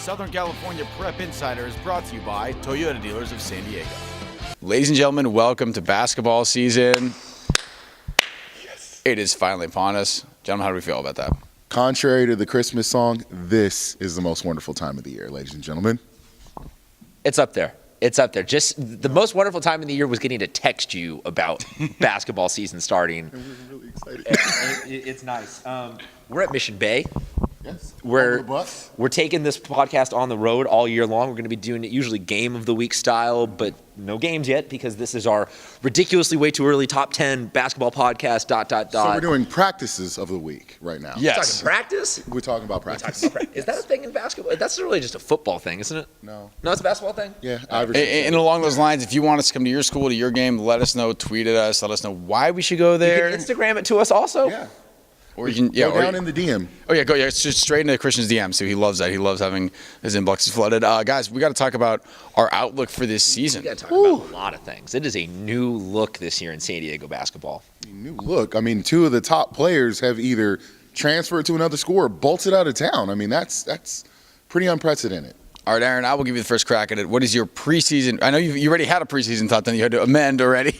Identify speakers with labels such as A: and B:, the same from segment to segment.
A: Southern California Prep Insider is brought to you by Toyota Dealers of San Diego. Ladies and gentlemen, welcome to basketball season. Yes. It is finally upon us. Gentlemen, how do we feel about that?
B: Contrary to the Christmas song, this is the most wonderful time of the year, ladies and gentlemen.
C: It's up there. It's up there. Just the most wonderful time of the year was getting to text you about basketball season starting.
B: And we're really excited.
C: It's nice. We're at Mission Bay.
B: Yes.
C: We're
B: On the bus.
C: We're taking this podcast on the road all year long. We're going to be doing it usually game of the week style, but no games yet because this is our ridiculously way too early top 10 basketball podcast.
B: So we're doing practices of the week right now.
A: Yes.
C: Talking practice?
B: We're talking about practice.
C: Is that a thing in basketball? That's really just a football thing, isn't it?
B: No.
C: No, it's a basketball thing?
B: Yeah.
A: And along those lines, if you want us to come to your school, to your game, let us know, tweet at us, let us know why we should go there.
C: You can Instagram it to us also?
B: Yeah.
A: Or you can
B: Go down in the DM.
A: It's just straight into Christian's DM. So he loves that. He loves having his inboxes flooded. Guys, we got to talk about our outlook for this season.
C: We got to talk about a lot of things. It is a new look this year in San Diego basketball.
B: New look. I mean, two of the top players have either transferred to another school or bolted out of town. I mean, that's pretty unprecedented.
A: All right, Aaron, I will give you the first crack at it. What is your preseason? I know you already had a preseason top 10. You had to amend already.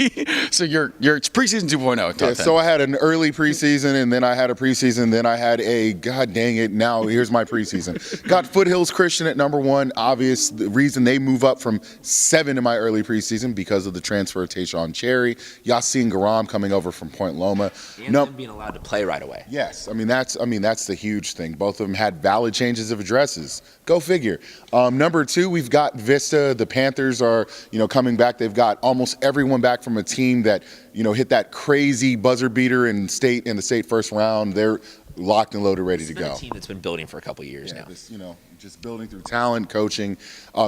A: So your preseason 2.0 top 10.
B: So I had an early preseason, and then I had a preseason. Then I had God dang it, now here's my preseason. Got Foothills Christian at number one. Obvious the reason they move up from 7 in my early preseason because of the transfer of Tayshaun Cherry. Yassine Garam coming over from Point Loma.
C: And them being allowed to play right away.
B: Yes, that's the huge thing. Both of them had valid changes of addresses. Go figure. Number 2, we've got Vista. The Panthers are, coming back. They've got almost everyone back from a team that, hit that crazy buzzer beater in the state first round. They're locked and loaded, ready to go.
C: It's a team that's been building for a couple years now.
B: Just building through talent, coaching.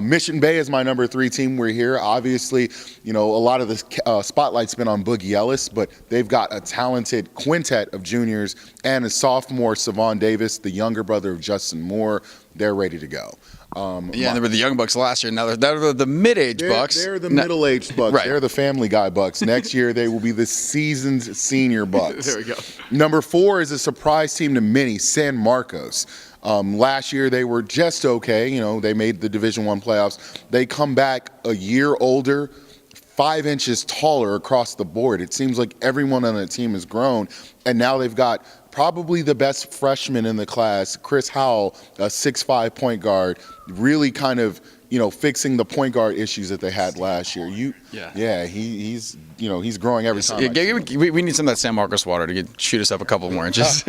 B: Mission Bay is my number 3 team. We're here. Obviously, a lot of the spotlight's been on Boogie Ellis, but they've got a talented quintet of juniors and a sophomore, Savon Davis, the younger brother of Justin Moore. They're ready to go.
A: They were the young Bucks last year. Now they're the mid-age Bucks.
B: They're the middle-aged Bucks.
A: Right.
B: They're the Family Guy Bucks. Next year, they will be the seasoned senior Bucks.
A: There we go.
B: Number 4 is a surprise team to many, San Marcos. Last year, they were just okay. They made the Division I playoffs. They come back a year older, 5 inches taller across the board. It seems like everyone on the team has grown, and now they've got probably the best freshman in the class, Chris Howell, a 6'5" point guard, really kind of, fixing the point guard issues that they had last year. He's growing every time.
A: We need some of that San Marcos water to shoot us up a couple more inches.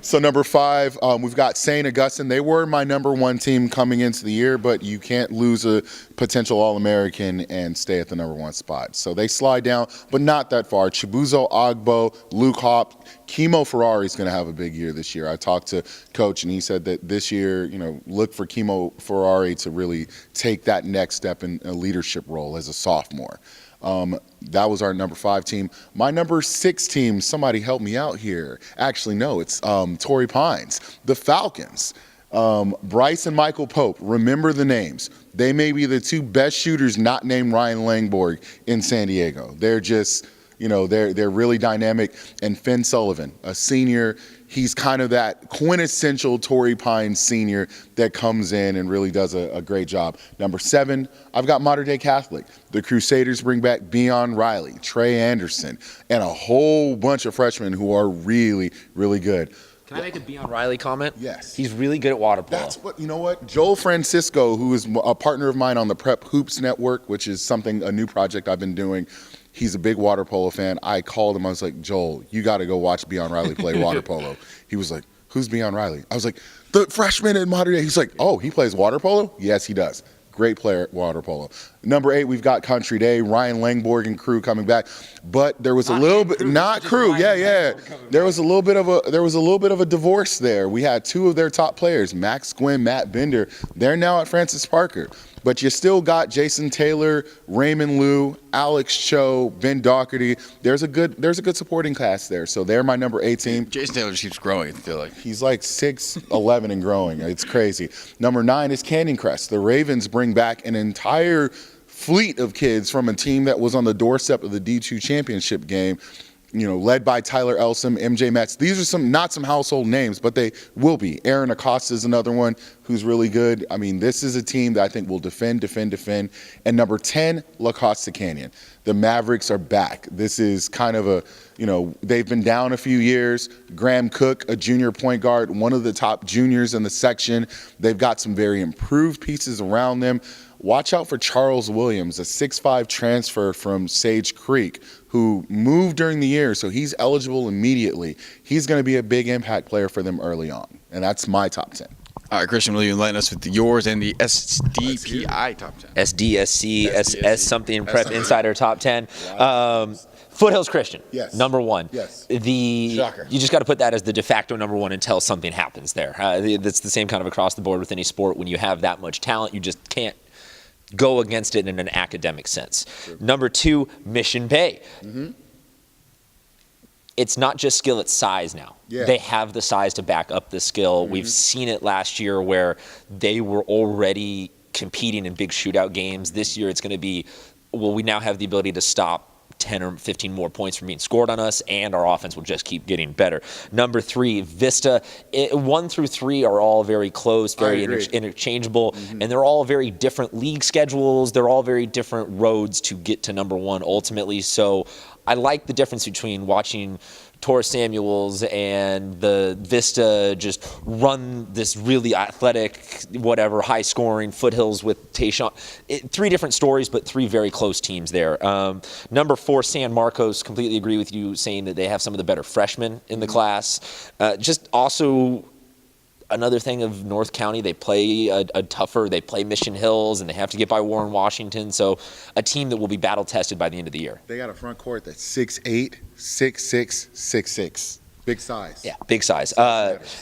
B: So number 5, we've got St. Augustine. They were my number 1 team coming into the year, but you can't lose a potential All-American and stay at the number 1 spot. So they slide down, but not that far. Chibuzo Agbo, Luke Hop, Kimo Ferrari is going to have a big year this year. I talked to Coach, and he said that this year, look for Kimo Ferrari to really take that next step in a leadership role as a sophomore. That was our number 5 team. My number 6 team, somebody help me out here. Actually, no, it's Torrey Pines, the Falcons. Bryce and Michael Pope, remember the names. They may be the 2 best shooters not named Ryan Langborg in San Diego. They're just, they're really dynamic. And Finn Sullivan, a senior, he's kind of that quintessential Torrey Pines senior that comes in and really does a great job. Number 7, I've got Mater Dei Catholic. The Crusaders bring back Beon Riley, Trey Anderson, and a whole bunch of freshmen who are really, really good.
C: Can I make a Beon Riley comment?
B: Yes.
C: He's really good at water polo.
B: That's what, Joel Francisco, who is a partner of mine on the Prep Hoops Network, which is a new project I've been doing. He's a big water polo fan. I called him. I was like, Joel, you got to go watch Beon Riley play water polo. He was like, who's Beon Riley? I was like, the freshman in Mater Dei. He's like, oh, he plays water polo? Yes, he does. Great player at water polo. Number 8, we've got Country Day, Ryan Langborg and crew coming back, but there was a little bit not crew. Yeah. There was a little bit of a divorce there. We had 2 of their top players, Max Gwynn, Matt Bender. They're now at Francis Parker. But you still got Jason Taylor, Raymond Liu, Alex Cho, Ben Doherty. There's a good supporting cast there. So they're my number 8 team.
A: Jason Taylor just keeps growing, I feel like.
B: He's like 6'11" and growing. It's crazy. Number 9 is Canyon Crest. The Ravens bring back an entire fleet of kids from a team that was on the doorstep of the D2 championship game. led by Tyler Elsom, MJ Metz. These are not some household names, but they will be. Aaron Acosta is another one who's really good. I mean, this is a team that I think will defend. And number 10, La Costa Canyon. The Mavericks are back. This is kind of they've been down a few years. Graham Cook, a junior point guard, one of the top juniors in the section. They've got some very improved pieces around them. Watch out for Charles Williams, a 6'5" transfer from Sage Creek, who moved during the year, so he's eligible immediately. He's going to be a big impact player for them early on, and that's my top 10.
A: All right, Christian, will you enlighten us with yours and the SDPI top 10?
C: SDSC, SS something Prep Insider top 10. Foothills Christian,
B: yes.
C: number 1.
B: Yes.
A: Shocker.
C: You just got to put that as the de facto number 1 until something happens there. That's the same kind of across the board with any sport. When you have that much talent, you just can't go against it in an academic sense. Sure. Number 2, Mission Bay. Mm-hmm. It's not just skill, it's size now. Yeah. They have the size to back up the skill. Mm-hmm. We've seen it last year where they were already competing in big shootout games. This year it's going to be, we now have the ability to stop 10 or 15 more points from being scored on us, and our offense will just keep getting better. Number 3, Vista. 1 through 3 are all very close, very interchangeable, and they're all very different league schedules. They're all very different roads to get to number 1 ultimately. So I like the difference between watching Torres Samuels and the Vista just run this really athletic, high-scoring Foothills with Tayshawn. 3 different stories, but 3 very close teams there. Number 4, San Marcos. Completely agree with you saying that they have some of the better freshmen in the class. Just also another thing of North County, they play they play Mission Hills, and they have to get by Warren Washington. So a team that will be battle-tested by the end of the year.
B: They got a front court that's 6'8", 6'6", 6'6". Big size.
C: Yeah, big size.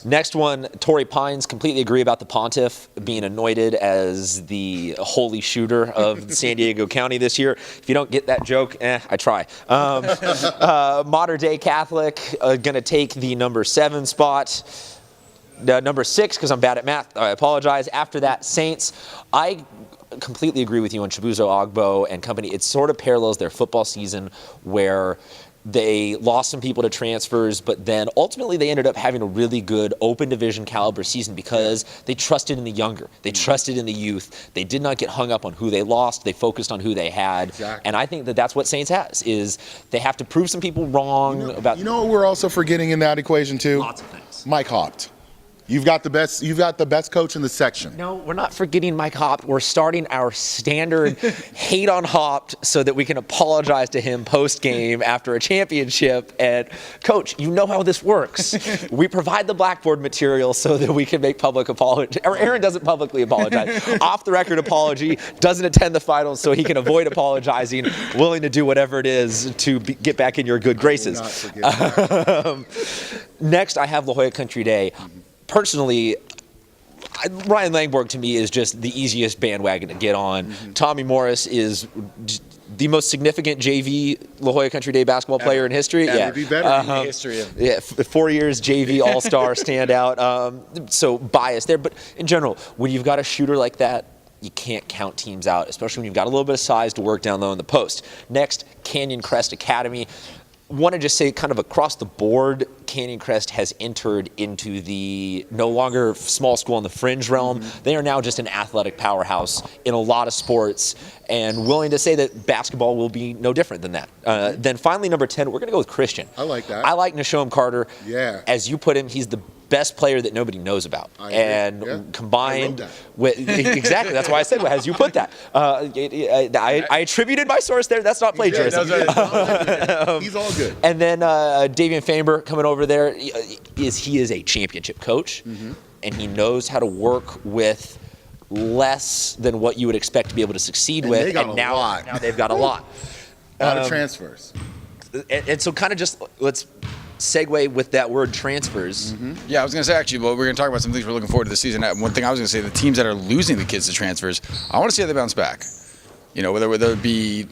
C: Next one, Torrey Pines. Completely agree about the Pontiff being anointed as the holy shooter of San Diego County this year. If you don't get that joke, I try. Modern Day Catholic going to take the number 7 spot. Number 6, because I'm bad at math, I apologize. After that, Saints. I completely agree with you on Chibuzo Ogbo and company. It sort of parallels their football season where they lost some people to transfers, but then ultimately they ended up having a really good open division caliber season because they trusted in the younger. They trusted in the youth. They did not get hung up on who they lost. They focused on who they had.
B: Exactly.
C: And I think that that's what Saints has, is they have to prove some people wrong.
B: You know what we're also forgetting in that equation too?
C: Lots of things.
B: Mike Haupt. You've got the best coach in the section.
C: No, we're not forgetting Mike Haupt. We're starting our standard hate on Haupt so that we can apologize to him post-game after a championship. And, Coach, you know how this works. We provide the blackboard material so that we can make public apology. Aaron doesn't publicly apologize. Off-the-record apology, doesn't attend the finals so he can avoid apologizing, willing to do whatever it is to get back in your good graces.
B: I will not forget that.
C: Next, I have La Jolla Country Day. Personally, Ryan Langborg to me is just the easiest bandwagon to get on. Mm-hmm. Tommy Morris is the most significant JV La Jolla Country Day basketball player in history.
B: Be better in the history of
C: 4 years JV All-Star standout. So biased there, but in general, when you've got a shooter like that, you can't count teams out, especially when you've got a little bit of size to work down low in the post. Next, Canyon Crest Academy. Want to just say kind of across the board, Canyon Crest has entered into the no longer small school on the fringe realm. Mm-hmm. They are now just an athletic powerhouse in a lot of sports, and willing to say that basketball will be no different than that. Then finally, number 10, we're going to go with Christian.
B: I like that.
C: I like Nashom Carter.
B: Yeah.
C: As you put him, he's the best player that nobody knows about. Combined with exactly, that's why I said, as you put that. I attributed my source there. That's not plagiarism.
B: He's all good.
C: And then Davian Faber coming over there, he is a championship coach, and he knows how to work with less than what you would expect to be able to succeed with.
B: They got a lot.
C: Now they've got a lot.
B: A lot of transfers.
C: And so kind of just let's segue with that word transfers.
A: Mm-hmm. Yeah, I was going to say, actually, well, we're going to talk about some things we're looking forward to this season. One thing I was going to say, the teams that are losing the kids to transfers, I want to see how they bounce back. You know, whether it be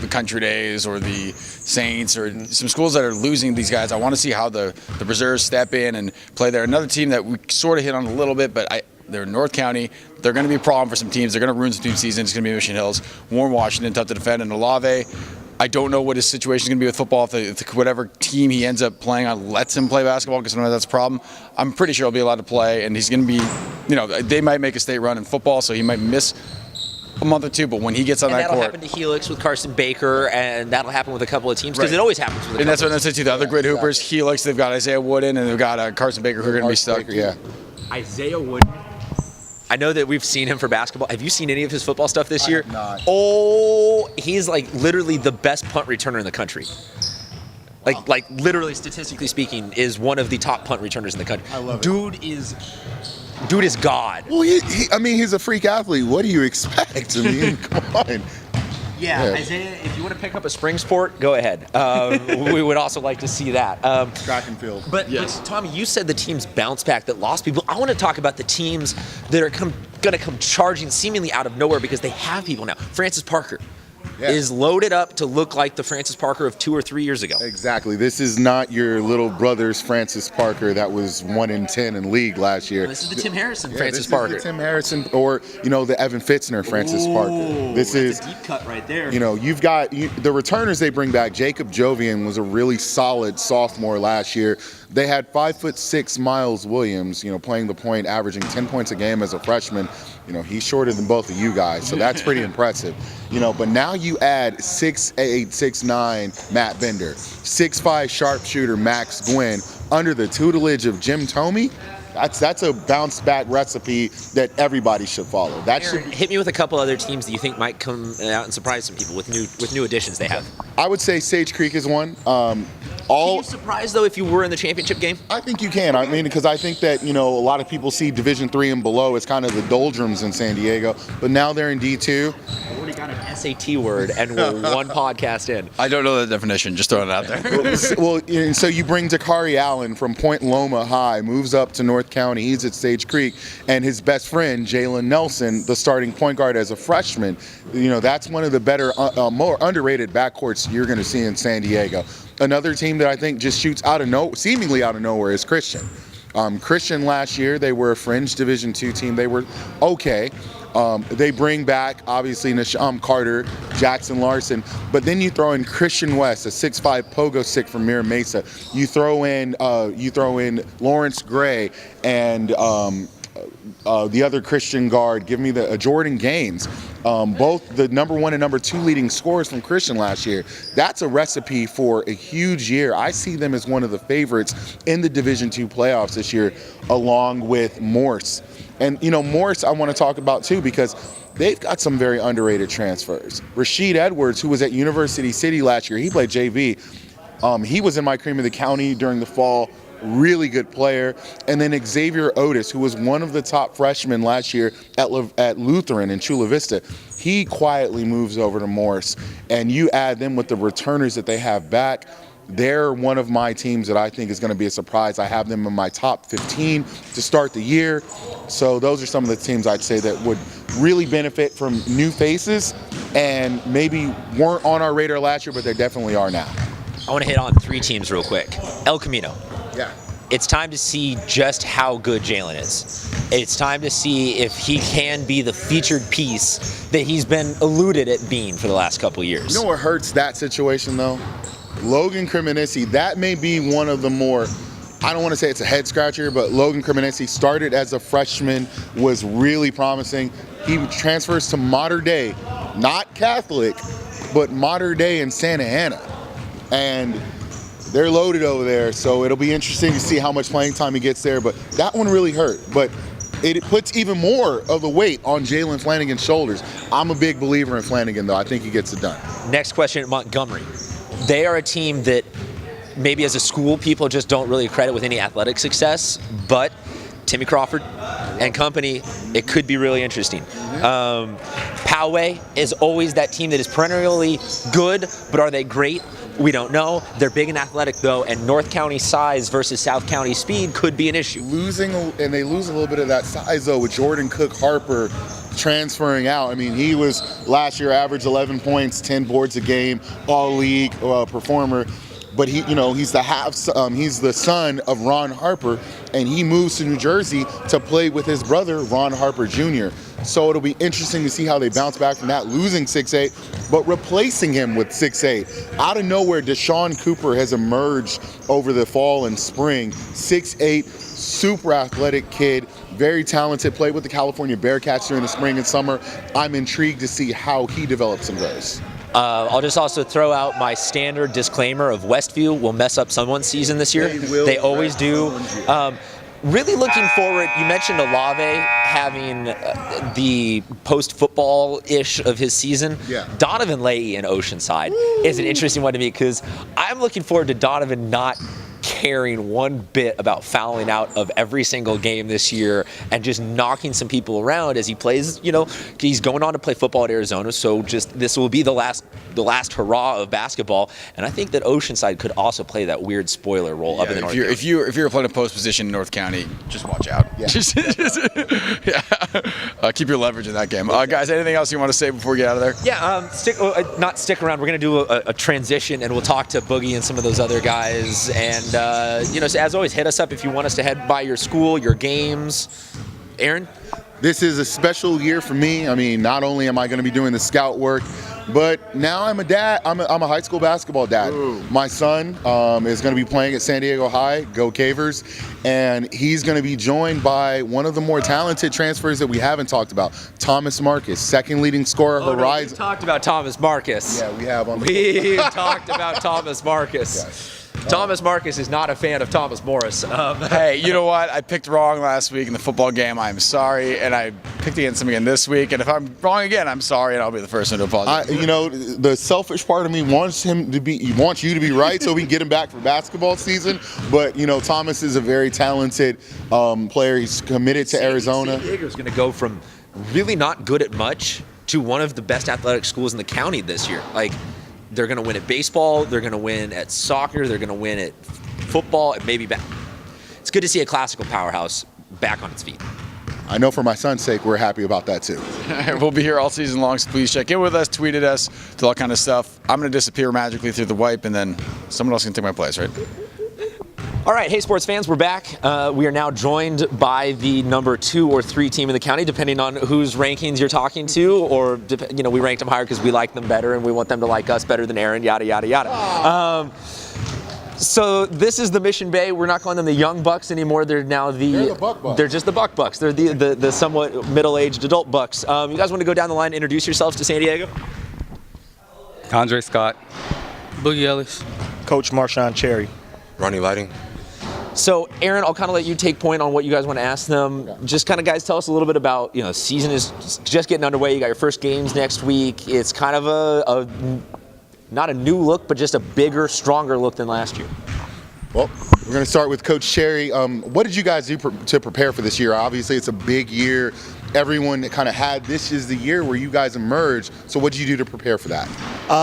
A: the Country Days or the Saints or some schools that are losing these guys, I want to see how the reserves step in and play there. Another team that we sort of hit on a little bit, but they're in North County. They're going to be a problem for some teams. They're going to ruin some team seasons. It's going to be Mission Hills. Warren Washington, tough to defend. And Olave, I don't know what his situation is going to be with football. If whatever team he ends up playing on lets him play basketball, because sometimes that's a problem. I'm pretty sure he'll be allowed to play, and he's going to be, they might make a state run in football, so he might miss a month or two. But when he gets on that
C: that'll
A: court,
C: happen to Helix with Carson Baker, and that'll happen with a couple of teams because it always happens with.
A: And that's what I said too. The other great hoopers, Helix, they've got Isaiah Wooden, and they've got Carson Baker, who are going to be stuck.
C: Isaiah Wooden. I know that we've seen him for basketball. Have you seen any of his football stuff this year?
B: I have not.
C: Oh, he's like literally the best punt returner in the country. Like literally, statistically speaking, is one of the top punt returners in the country.
B: I love
C: it. Dude is God.
B: Well, he's a freak athlete. What do you expect? I mean, come on.
C: Yeah, Isaiah, if you want to pick up a spring sport, go ahead. We would also like to see that.
B: Track and field.
C: But Tommy, you said the teams bounce back that lost people. I want to talk about the teams that are going to come charging seemingly out of nowhere because they have people now. Francis Parker is loaded up to look like the Francis Parker of 2 or 3 years ago.
B: Exactly. This is not your little brother's Francis Parker that was 1-10 in league last year.
C: This is the Tim Harrison
B: Francis
C: Parker.
B: This is the Tim Harrison, or the Evan Fitzner Francis Parker. This is
C: a deep cut right there.
B: You've got the returners they bring back. Jacob Jovian was a really solid sophomore last year. They had 5'6" Miles Williams, playing the point, averaging 10 points a game as a freshman. He's shorter than both of you guys, so that's pretty impressive. But now you add 6'8", 6'9" Matt Bender, 6'5" sharpshooter Max Gwynn under the tutelage of Jim Thome. That's a bounce back recipe that everybody should follow.
C: Hit me with a couple other teams that you think might come out and surprise some people with new additions they have.
B: I would say Sage Creek is one.
C: Can you surprise though if you were in the championship game?
B: I think you can. I mean, because I think that a lot of people see Division III and below as kind of the doldrums in San Diego, but now they're in D2.
C: I already got an SAT word, and we're one podcast in.
A: I don't know the definition. Just throwing it out there.
B: Well, so you bring Dakari Allen from Point Loma High, moves up to North County. He's at Sage Creek, and his best friend Jalen Nelson, the starting point guard as a freshman. That's one of the better, more underrated backcourts you're going to see in San Diego. Another team that I think just shoots seemingly out of nowhere is Christian. Christian last year, they were a fringe Division II team. They were okay. They bring back, obviously, Nisham Carter, Jackson Larson, but then you throw in Christian West, a 6'5" pogo stick from Mira Mesa. You throw in Lawrence Gray and the other Christian guard. Give me Jordan Gaines. Both the number 1 and number 2 leading scorers from Christian last year. That's a recipe for a huge year. I see them as one of the favorites in the Division II playoffs this year, along with Morse. And, Morse I want to talk about, too, because they've got some very underrated transfers. Rashid Edwards, who was at University City last year, he played JV. He was in my cream of the county during the fall. Really good player. And then Xavier Otis, who was one of the top freshmen last year at Lutheran in Chula Vista. He quietly moves over to Morse. And you add them with the returners that they have back. They're one of my teams that I think is going to be a surprise. I have them in my top 15 to start the year. So those are some of the teams I'd say that would really benefit from new faces and maybe weren't on our radar last year, but they definitely are now.
C: I want to hit on 3 teams real quick. El Camino.
B: Yeah.
C: It's time to see just how good Jalen is. It's time to see if he can be the featured piece that he's been eluded at being for the last couple of years.
B: You know what hurts that situation, though? Logan Cremonesi, that may be one of the more, I don't want to say it's a head scratcher, but Logan Cremonesi started as a freshman, was really promising. He transfers to Mater Dei, not Catholic, but Mater Dei in Santa Ana. And they're loaded over there, so it'll be interesting to see how much playing time he gets there. But that one really hurt. But it puts even more of the weight on Jalen Flanagan's shoulders. I'm a big believer in Flanagan, though. I think he gets it done.
C: Next question at Montgomery. They are a team that maybe as a school people just don't really credit with any athletic success, but Timmy Crawford and company, it could be really interesting. Poway is always that team that is perennially good, but are they great? We don't know. They're big and athletic, though, and North County size versus South County speed could be an issue.
B: They lose a little bit of that size, though, with Jordan Cook Harper transferring out. I mean, he was last year averaged 11 points, 10 boards a game, all-league performer. but he's the son of Ron Harper, and he moves to New Jersey to play with his brother Ron Harper Jr. So it'll be interesting to see how they bounce back from that, losing 6'8", but replacing him with 6'8". Out of nowhere, Deshaun Cooper has emerged over the fall and spring. 6'8", super athletic kid, very talented, played with the California Bearcats during the spring and summer. I'm intrigued to see how he develops and grows.
C: I'll just also throw out my standard disclaimer of Westview will mess up someone's season this year. They always do. Really looking forward, you mentioned Olave having the post-football-ish of his season.
B: Yeah.
C: Donovan Leahy in Oceanside is an interesting one to me because I'm looking forward to Donovan not caring one bit about fouling out of every single game this year and just knocking some people around as he plays. He's going on to play football at Arizona, so just this will be the last hurrah of basketball. And I think that Oceanside could also play that weird spoiler role up in the North County.
A: If you're playing a post position in North County, just watch out. Yeah. Keep your leverage in that game. Guys, anything else you want to say before we get out of there?
C: Yeah, stick around. We're going to do a transition, and we'll talk to Boogie and some of those other guys. And so as always, hit us up if you want us to head by your school, your games. Aaron?
B: This is a special year for me. I mean, not only am I going to be doing the scout work, but now I'm a dad. I'm a high school basketball dad. Ooh. My son is going to be playing at San Diego High, go Cavers, and he's going to be joined by one of the more talented transfers that we haven't talked about, Thomas Marcus, second leading scorer, Horizon.
C: We've talked about Thomas Marcus.
B: Yeah, we have.
C: We've talked about Thomas Marcus.
B: Yes.
C: Thomas Marcus is not a fan of Thomas Morris.
A: Hey, you know what? I picked wrong last week in the football game. I'm sorry, and I picked against him again this week. And if I'm wrong again, I'm sorry, and I'll be the first one to apologize.
B: The selfish part of me wants you to be right, so we can get him back for basketball season. But Thomas is a very talented player. He's committed to Arizona.
C: San Diego's going to go from really not good at much to one of the best athletic schools in the county this year. They're going to win at baseball, they're going to win at soccer, they're going to win at football, and maybe back. It's good to see a classical powerhouse back on its feet.
B: I know for my son's sake, we're happy about that too.
A: We'll be here all season long, so please check in with us, tweet at us, do all kind of stuff. I'm going to disappear magically through the wipe, and then someone else can take my place, right?
C: All right, hey sports fans, we're back. We are now joined by the number 2 or 3 team in the county, depending on whose rankings you're talking to, or we ranked them higher because we like them better and we want them to like us better than Aaron, yada yada yada. So this is the Mission Bay. We're not calling them the Young Bucks anymore. They're now
B: the Buck Bucks.
C: They're just the Buck Bucks. They're the somewhat middle-aged adult Bucks. You guys want to go down the line and introduce yourselves to San Diego?
D: Andre Scott.
E: Boogie Ellis.
F: Coach Marshawn Cherry.
D: Ronnie Lighting.
C: So, Aaron, I'll kind of let you take point on what you guys want to ask them. Yeah. Just kind of, guys, tell us a little bit about, season is just getting underway. You got your first games next week. It's kind of a not a new look, but just a bigger, stronger look than last year.
B: Well, we're going to start with Coach Cherry. What did you guys do to prepare for this year? Obviously, it's a big year. Everyone kind of had this is the year where you guys emerged. So what did you do to prepare for that?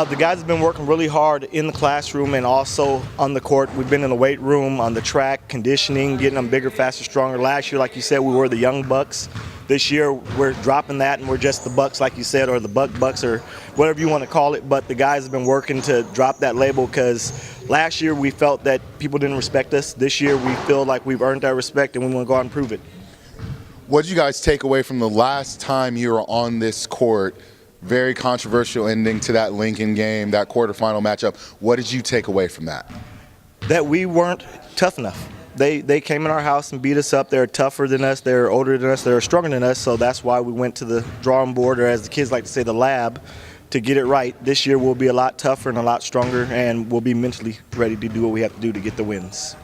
F: The guys have been working really hard in the classroom and also on the court. We've been in the weight room, on the track, conditioning, getting them bigger, faster, stronger. Last year, like you said, we were the Young Bucks. This year, we're dropping that and we're just the Bucks, like you said, or the Bucks or whatever you want to call it. But the guys have been working to drop that label because last year we felt that people didn't respect us. This year we feel like we've earned that respect and we want to go out and prove it.
B: What did you guys take away from the last time you were on this court? Very controversial ending to that Lincoln game, that quarterfinal matchup. What did you take away from that?
F: That we weren't tough enough. They came in our house and beat us up. They're tougher than us. They're older than us. They're stronger than us. So that's why we went to the drawing board, or as the kids like to say, the lab, to get it right. This year we'll be a lot tougher and a lot stronger, and we'll be mentally ready to do what we have to do to get the wins.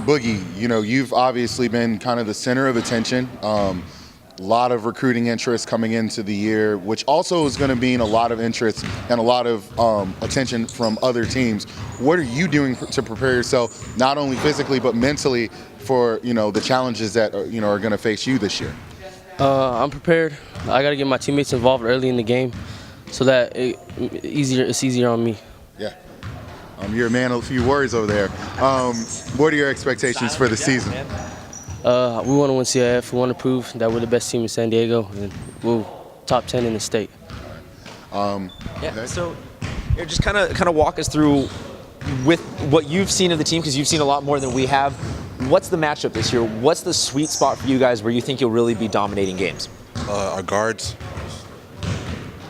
B: Boogie, you've obviously been kind of the center of attention. A lot of recruiting interest coming into the year, which also is going to mean a lot of interest and a lot of attention from other teams. What are you doing to prepare yourself, not only physically but mentally, for the challenges that are going to face you this year?
E: I'm prepared. I got to get my teammates involved early in the game, so that it's easier on me.
B: Yeah. You're a man of a few words over there. What are your expectations for the season?
E: We want to win CIF. We want to prove that we're the best team in San Diego, and we're top 10 in the state.
C: So just kind of walk us through with what you've seen of the team, because you've seen a lot more than we have, what's the matchup this year? What's the sweet spot for you guys where you think you'll really be dominating games?
D: Our guards.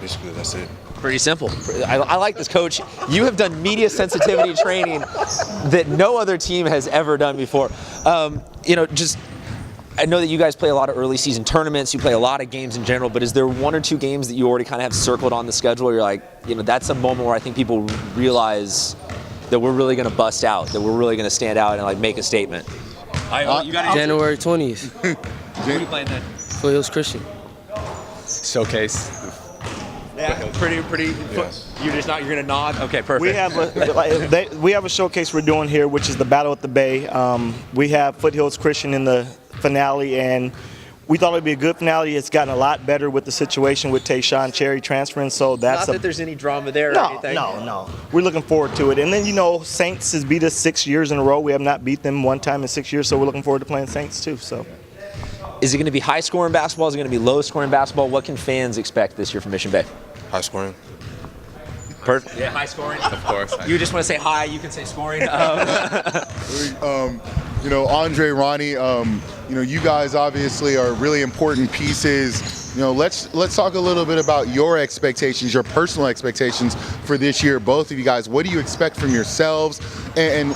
D: Basically, that's it.
C: Pretty simple. I like this, Coach. You have done media sensitivity training that no other team has ever done before. I know that you guys play a lot of early season tournaments. You play a lot of games in general, but is there one or two games that you already kind of have circled on the schedule? You're like, that's a moment where I think people realize that we're really going to bust out, that we're really going to stand out and like make a statement.
E: January 20th.
C: Who are you playing then?
E: Foothills Christian.
D: Showcase.
C: Yeah, pretty.
D: Yes.
C: You're going to nod. Okay, perfect.
F: We have a showcase we're doing here, which is the Battle at the Bay. We have Foothills Christian in the finale, and we thought it'd be a good finale. It's gotten a lot better with the situation with Tayshawn Cherry transferring, so that's
C: not that there's any drama there or
F: no,
C: anything.
F: No. We're looking forward to it. And then, Saints has beat us 6 years in a row. We have not beat them one time in 6 years, so we're looking forward to playing Saints too. So,
C: is it going to be high-scoring basketball? Is it going to be low-scoring basketball? What can fans expect this year from Mission Bay?
D: High scoring.
C: Perfect. Yeah, high scoring.
D: Of course.
C: You just want to say high, you can say scoring.
B: Andre, Ronnie, you guys obviously are really important pieces. Let's talk a little bit about your expectations, your personal expectations for this year. Both of you guys, what do you expect from yourselves? And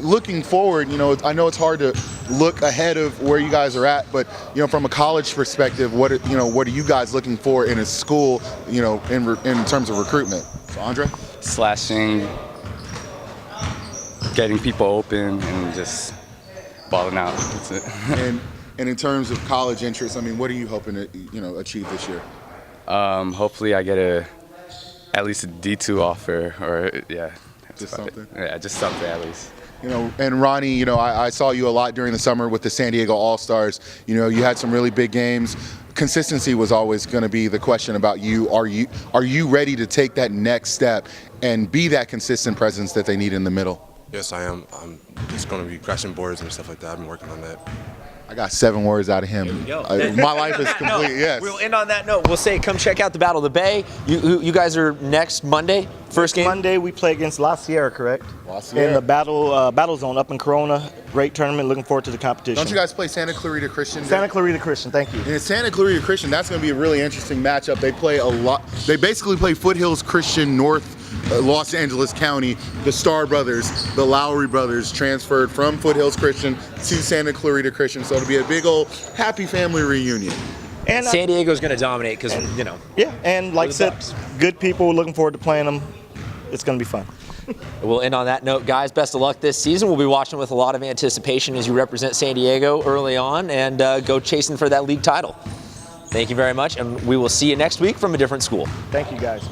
B: looking forward, I know it's hard to look ahead of where you guys are at, but from a college perspective, what are you guys looking for in a school, in terms of recruitment? So, Andre?
D: Slashing, getting people open, and just balling out. That's it.
B: And in terms of college interest, what are you hoping to achieve this year?
D: Hopefully, I get at least a D2 offer, or yeah.
B: Just something.
D: Yeah, just something at least.
B: And Ronnie, I saw you a lot during the summer with the San Diego All-Stars. You had some really big games. Consistency was always going to be the question about you. Are you ready to take that next step and be that consistent presence that they need in the middle?
D: Yes, I am. I'm just going to be crashing boards and stuff like that. I've been working on that.
B: I got 7 words out of him.
C: There you go.
B: My life is complete. Yes.
C: We'll end on that note. We'll say, come check out the Battle of the Bay. You guys are next Monday, first game?
F: Monday we play against La Sierra, correct?
B: La Sierra.
F: In the battle zone up in Corona. Great tournament. Looking forward to the competition.
B: Don't you guys play Santa Clarita Christian?
F: Santa Clarita Christian, thank you.
B: And Santa Clarita Christian, that's going to be a really interesting matchup. They play a lot. They basically play Foothills Christian, North Los Angeles County. The Starr brothers, the Lowry brothers, transferred from Foothills Christian to Santa Clarita Christian. So it'll be a big old happy family reunion.
C: And San Diego's going to dominate because,
F: Yeah, and like I said, good people. Looking forward to playing them. It's going to be fun.
C: We'll end on that note, guys. Best of luck this season. We'll be watching with a lot of anticipation as you represent San Diego early on and go chasing for that league title. Thank you very much, and we will see you next week from a different school.
F: Thank you, guys.